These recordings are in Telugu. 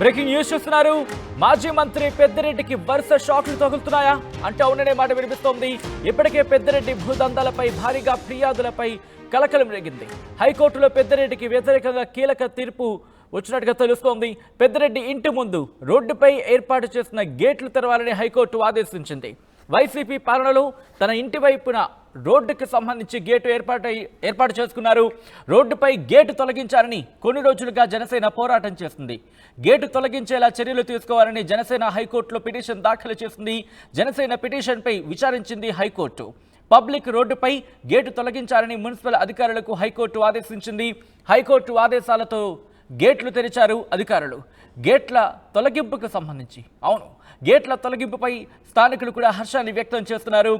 బ్రేకింగ్ న్యూస్ చూస్తున్నారు. మాజీ మంత్రి పెద్దిరెడ్డికి వరుస షాక్లు తగులుతున్నాయా అంటే అవుననే మాట వినిపిస్తోంది. ఇప్పటికే పెద్దిరెడ్డి భూదందాలపై భారీగా ఫిర్యాదులపై కలకలం రేగింది. హైకోర్టులో పెద్దిరెడ్డికి వ్యతిరేకంగా కీలక తీర్పు వచ్చినట్టుగా తెలుస్తోంది. పెద్దిరెడ్డి ఇంటి ముందు రోడ్డుపై ఏర్పాటు చేసిన గేట్లు తెరవాలని హైకోర్టు ఆదేశించింది. వైసీపీ పాలనలో తన ఇంటి వైపున రోడ్డుకు సంబంధించి గేటు ఏర్పాటు చేసుకున్నారు. రోడ్డుపై గేటు తొలగించాలని కొన్ని రోజులుగా జనసేన పోరాటం చేస్తుంది. గేటు తొలగించేలా చర్యలు తీసుకోవాలని జనసేన హైకోర్టులో పిటిషన్ దాఖలు చేసింది. జనసేన పిటిషన్పై విచారించింది హైకోర్టు. పబ్లిక్ రోడ్డుపై గేటు తొలగించాలని మున్సిపల్ అధికారులకు హైకోర్టు ఆదేశించింది. హైకోర్టు ఆదేశాలతో గేట్లు తెరిచారు అధికారులు. గేట్ల తొలగింపుకు సంబంధించి గేట్ల తొలగింపుపై స్థానికులు కూడా హర్షాన్ని వ్యక్తం చేస్తున్నారు.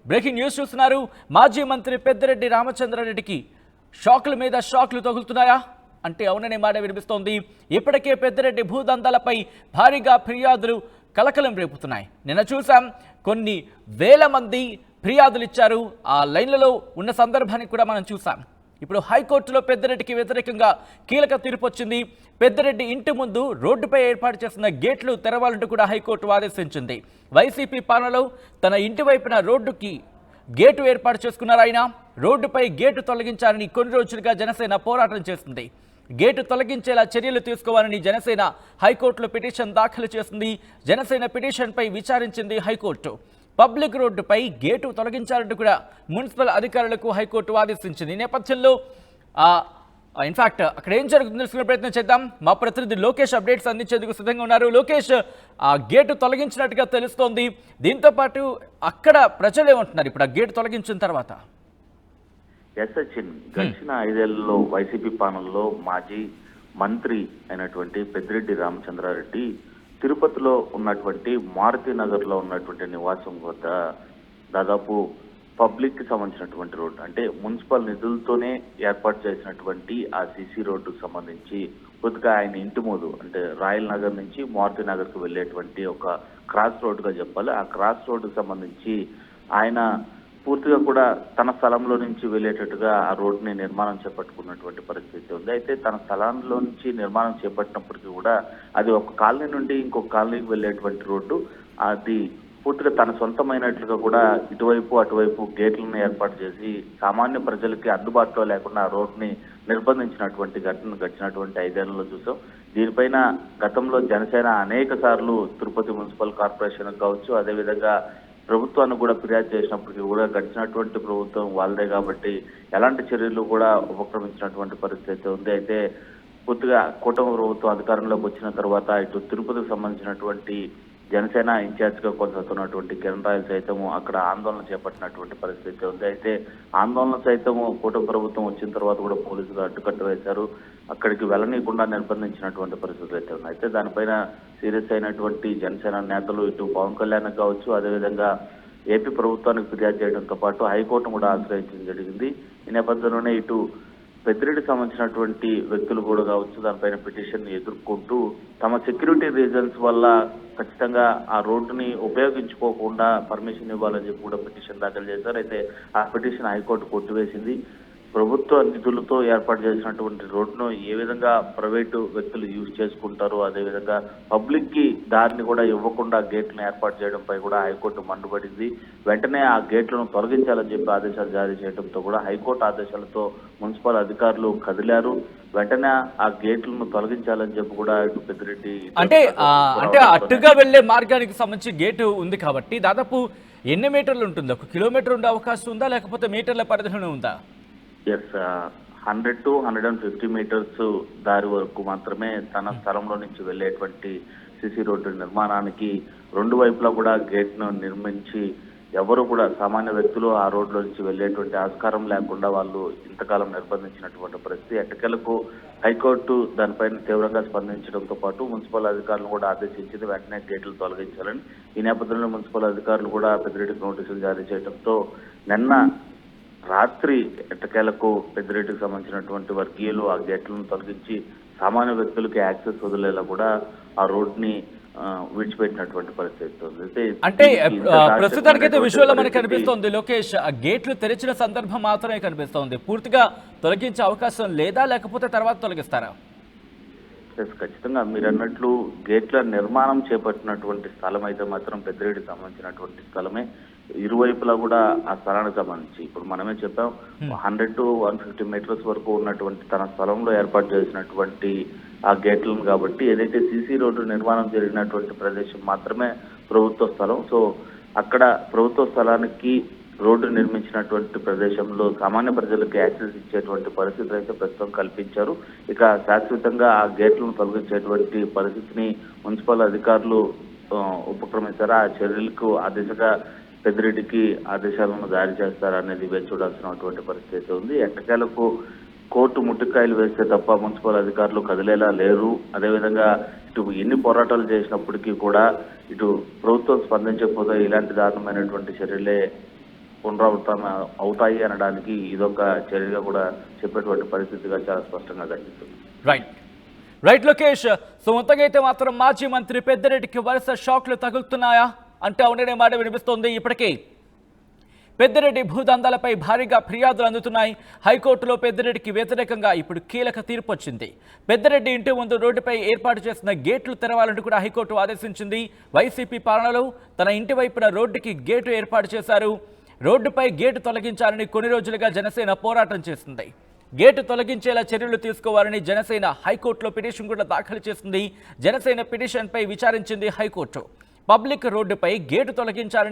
బ్రేకింగ్ న్యూస్ చూస్తున్నారు. మాజీ మంత్రి పెద్దిరెడ్డి రామచంద్రారెడ్డికి షాకుల మీద షాకులు తగులుతున్నాయా అంటే అవుననే మాట వినిపిస్తోంది. ఇప్పటికే పెద్దిరెడ్డి భూదందాలపై భారీగా ఫిర్యాదులు కలకలం రేపుతున్నాయి. నిన్న చూసాం, కొన్ని వేల మంది ఫిర్యాదులు ఇచ్చారు. ఆ లైన్లలో ఉన్న సందర్భాన్ని కూడా మనం చూసాం. ఇప్పుడు హైకోర్టులో పెద్దిరెడ్డికి వ్యతిరేకంగా కీలక తీర్పు వచ్చింది. పెద్దిరెడ్డి ఇంటి ముందు రోడ్డుపై ఏర్పాటు చేసిన గేట్లు తెరవాలంటూ కూడా హైకోర్టు ఆదేశించింది. వైసీపీ పాలనలో తన ఇంటి వైపున రోడ్డుకి గేటు ఏర్పాటు చేసుకున్నారు ఆయన. రోడ్డుపై గేటు తొలగించాలని కొన్ని రోజులుగా జనసేన పోరాటం చేస్తుంది. గేటు తొలగించేలా చర్యలు తీసుకోవాలని జనసేన హైకోర్టులో పిటిషన్ దాఖలు చేసింది. జనసేన పిటిషన్పై విచారించింది హైకోర్టు. పబ్లిక్ రోడ్డుపై గేటు తొలగించాలంటూ కూడా మున్సిపల్ అధికారులకు హైకోర్టు ఆదేశించింది. ఈ నేపథ్యంలో ఇన్ఫాక్ట్ అక్కడ ఏం జరుగుతుందో తెలుసుకునే ప్రయత్నం చేద్దాం. మా ప్రతినిధి లోకేష్ అప్డేట్స్ అందించేందుకు సిద్ధంగా ఉన్నారు. లోకేష్, ఆ గేటు తొలగించినట్టుగా తెలుస్తోంది. దీంతో పాటు అక్కడ ప్రజలు ఏమంటున్నారు ఇప్పుడు ఆ గేటు తొలగించిన తర్వాత? గడిచిన 5 ఏళ్లలో వైసీపీ పాలనలో మాజీ మంత్రి అయినటువంటి పెద్దిరెడ్డి రామచంద్రారెడ్డి తిరుపతిలో ఉన్నటువంటి మారుతి నగర్ లో ఉన్నటువంటి నివాసం వద్ద దాదాపు పబ్లిక్ కి సంబంధించినటువంటి రోడ్డు, అంటే మున్సిపల్ నిధులతోనే ఏర్పాటు చేసినటువంటి ఆ సిసి రోడ్డుకు సంబంధించి కొద్దిగా ఆయన ఇంటి ముందు, అంటే రాయల్ నగర్ నుంచి మారుతి నగర్ కు వెళ్ళేటువంటి ఒక క్రాస్ రోడ్డుగా చెప్పాలి. ఆ క్రాస్ రోడ్డుకు సంబంధించి ఆయన పూర్తిగా కూడా తన స్థలంలో నుంచి వెళ్ళేటట్టుగా ఆ రోడ్డుని నిర్మాణం చేపట్టుకున్నటువంటి పరిస్థితి ఉంది. అయితే తన స్థలంలో నుంచి నిర్మాణం చేపట్టినప్పటికీ కూడా అది ఒక కాలనీ నుండి ఇంకొక కాలనీకి వెళ్ళేటువంటి రోడ్డు. అది పూర్తిగా తన సొంతమైనట్లుగా కూడా ఇటువైపు అటువైపు గేట్లను ఏర్పాటు చేసి సామాన్య ప్రజలకి అందుబాటులో లేకుండా ఆ రోడ్డుని నిర్బంధించినటువంటి ఘటన గడిచినటువంటి 5 ఏళ్లలో చూసాం. దీనిపైన గతంలో జనసేన అనేక సార్లు తిరుపతి మున్సిపల్ కార్పొరేషన్ కావచ్చు, అదేవిధంగా ప్రభుత్వాన్ని కూడా ఫిర్యాదు చేసినప్పటికీ కూడా గడిచినటువంటి ప్రభుత్వం వాళ్ళదే కాబట్టి ఎలాంటి చర్యలు కూడా ఉపక్రమించినటువంటి పరిస్థితి ఉంది. అయితే పూర్తిగా కూటమి ప్రభుత్వం అధికారంలోకి వచ్చిన తర్వాత ఇటు తిరుపతికి సంబంధించినటువంటి జనసేన ఇన్ఛార్జ్ గా కొనసాగుతున్నటువంటి కిరణ్ రాయల్ సైతము అక్కడ ఆందోళన చేపట్టినటువంటి పరిస్థితి ఉంది. అయితే ఆందోళన సైతము కూటమి ప్రభుత్వం వచ్చిన తర్వాత కూడా పోలీసులు అడ్డుకట్ట వేశారు. అక్కడికి వెళ్ళనీయకుండా నిర్బంధించినటువంటి పరిస్థితులు అయితే ఉన్నాయి. అయితే దానిపైన సీరియస్ అయినటువంటి జనసేన నేతలు ఇటు పవన్ కళ్యాణ్ కావచ్చు, అదేవిధంగా ఏపీ ప్రభుత్వానికి ఫిర్యాదు చేయడంతో పాటు హైకోర్టును కూడా ఆశ్రయించడం జరిగింది. ఈ నేపథ్యంలోనే ఇటు పెద్దిరెడ్డికి సంబంధించినటువంటి వ్యక్తులు కూడా కావచ్చు దానిపైన పిటిషన్ ఎదుర్కొంటూ తమ సెక్యూరిటీ రీజన్స్ వల్ల ఖచ్చితంగా ఆ రోడ్డుని ఉపయోగించుకోకుండా పర్మిషన్ ఇవ్వాలని చెప్పి కూడా పిటిషన్ దాఖలు చేశారు. అయితే ఆ పిటిషన్ హైకోర్టు కొట్టివేసింది. ప్రభుత్వ నిధులతో ఏర్పాటు చేసినటువంటి రోడ్డును ఏ విధంగా ప్రైవేటు వ్యక్తులు యూజ్ చేసుకుంటారు, అదేవిధంగా పబ్లిక్ కి దారిని కూడా ఇవ్వకుండా గేట్లను ఏర్పాటు చేయడంపై కూడా హైకోర్టు మండిపడింది. వెంటనే ఆ గేట్లను తొలగించాలని చెప్పి ఆదేశాలు జారీ చేయడంతో కూడా హైకోర్టు ఆదేశాలతో మున్సిపల్ అధికారులు కదిలారు. వెంటనే ఆ గేట్లను తొలగించాలని చెప్పి కూడా ఇటు పెద్దిరెడ్డి అంటే అటుగా వెళ్లే మార్గానికి సంబంధించి గేటు ఉంది కాబట్టి దాదాపు ఎన్ని మీటర్లు ఉంటుంది? 1 కిలోమీటర్ ఉండే అవకాశం ఉందా, లేకపోతే మీటర్ల పరిధిలోనే ఉందా? 100 to 150 మీటర్స్ దారి వరకు మాత్రమే తన స్థలంలో నుంచి వెళ్ళేటువంటి సిసి రోడ్డు నిర్మాణానికి 2 వైపులా కూడా గేట్ను నిర్మించి ఎవరు కూడా సామాన్య వ్యక్తులు ఆ రోడ్లో నుంచి వెళ్ళేటువంటి ఆస్కారం లేకుండా వాళ్ళు ఇంతకాలం నిర్బంధించినటువంటి పరిస్థితి. ఎట్టకేలకు హైకోర్టు దానిపైన తీవ్రంగా స్పందించడంతో పాటు మున్సిపల్ అధికారులను కూడా ఆదేశించింది వెంటనే గేట్లు తొలగించాలని. ఈ నేపథ్యంలో మున్సిపల్ అధికారులు కూడా పెద్దిరెడ్డికి నోటీసులు జారీ చేయడంతో నిన్న రాత్రి ఎట్టకేలకు పెద్దిరెడ్డికి సంబంధించినటువంటి వర్గీయులు ఆ గేట్లను తొలగించి సామాన్య వ్యక్తులకి యాక్సెస్ వదిలేలా కూడా ఆ రోడ్ని విడిచిపెట్టినటువంటి పరిస్థితి ఉంది. అంటే ప్రస్తుతానికైతే విజువల్ మనకి కనిపిస్తోంది లోకేష్, ఆ గేట్లు తెరిచిన సందర్భం మాత్రమే కనిపిస్తోంది. పూర్తిగా తొలగించే అవకాశం లేదా, లేకపోతే తర్వాత తొలగిస్తారా? ఖచ్చితంగా మీరు అన్నట్లు గేట్ల నిర్మాణం చేపట్టినటువంటి స్థలం అయితే మాత్రం పెద్దిరెడ్డికి సంబంధించినటువంటి స్థలమే. ఇరువైపులా కూడా ఆ స్థలానికి సంబంధించి ఇప్పుడు మనమే చెప్పాం 100 to 150 మీటర్స్ వరకు ఉన్నటువంటి తన స్థలంలో ఏర్పాటు చేసినటువంటి ఆ గేట్లను కాబట్టి ఏదైతే సీసీ రోడ్డు నిర్మాణం జరిగినటువంటి ప్రదేశం మాత్రమే ప్రభుత్వ స్థలం. సో అక్కడ ప్రభుత్వ స్థలానికి రోడ్డు నిర్మించినటువంటి ప్రదేశంలో సామాన్య ప్రజలకు యాక్సెస్ ఇచ్చేటువంటి పరిస్థితులు అయితే ప్రస్తుతం కల్పించారు. ఇక శాశ్వతంగా ఆ గేట్లను తొలగించేటువంటి పరిస్థితిని మున్సిపల్ అధికారులు ఉపక్రమిస్తారా, ఆ చర్యలకు ఆ దిశగా పెద్దిరెడ్డికి ఆదేశాలను జారీ చేస్తారనేది వేచి చూడాల్సినటువంటి పరిస్థితి ఉంది. ఎట్టకేలకు కోర్టు ముట్టికాయలు వేస్తే తప్ప మున్సిపల్ అధికారులు కదిలేలా లేరు. అదేవిధంగా ఇటు ఎన్ని పోరాటాలు చేసినప్పటికీ కూడా ఇటు ప్రభుత్వం స్పందించకపోతే ఇలాంటి దారుణమైనటువంటి చర్యలే పునరావృతం అవుతాయి అనడానికి ఇదొక చర్యగా కూడా చెప్పేటువంటి పరిస్థితిగా చాలా స్పష్టంగా కనిపిస్తుంది. రైట్ లోకేష్. సో మొత్తంగా అయితే మాత్రం మాజీ మంత్రి పెద్దిరెడ్డికి వరుస షాక్లు తగులుతున్నాయా అంటే అవుననే మాట వినిపిస్తోంది. ఇప్పటికే పెద్దిరెడ్డి భూదందాలపై భారీగా ఫిర్యాదులు అందుతున్నాయి. హైకోర్టులో పెద్దిరెడ్డికి వ్యతిరేకంగా ఇప్పుడు కీలక తీర్పు వచ్చింది. పెద్దిరెడ్డి ఇంటి ముందు రోడ్డుపై ఏర్పాటు చేసిన గేట్లు తెరవాలంటూ కూడా హైకోర్టు ఆదేశించింది. వైసీపీ పాలనలో తన ఇంటి వైపున రోడ్డుకి గేటు ఏర్పాటు చేశారు. రోడ్డుపై గేటు తొలగించాలని కొన్ని రోజులుగా జనసేన పోరాటం చేసింది. గేటు తొలగించేలా చర్యలు తీసుకోవాలని జనసేన హైకోర్టులో పిటిషన్ కూడా దాఖలు చేసింది. జనసేన పిటిషన్పై విచారించింది హైకోర్టు. పబ్లిక్ రోడ్డుపై గేటు తొలగించాలని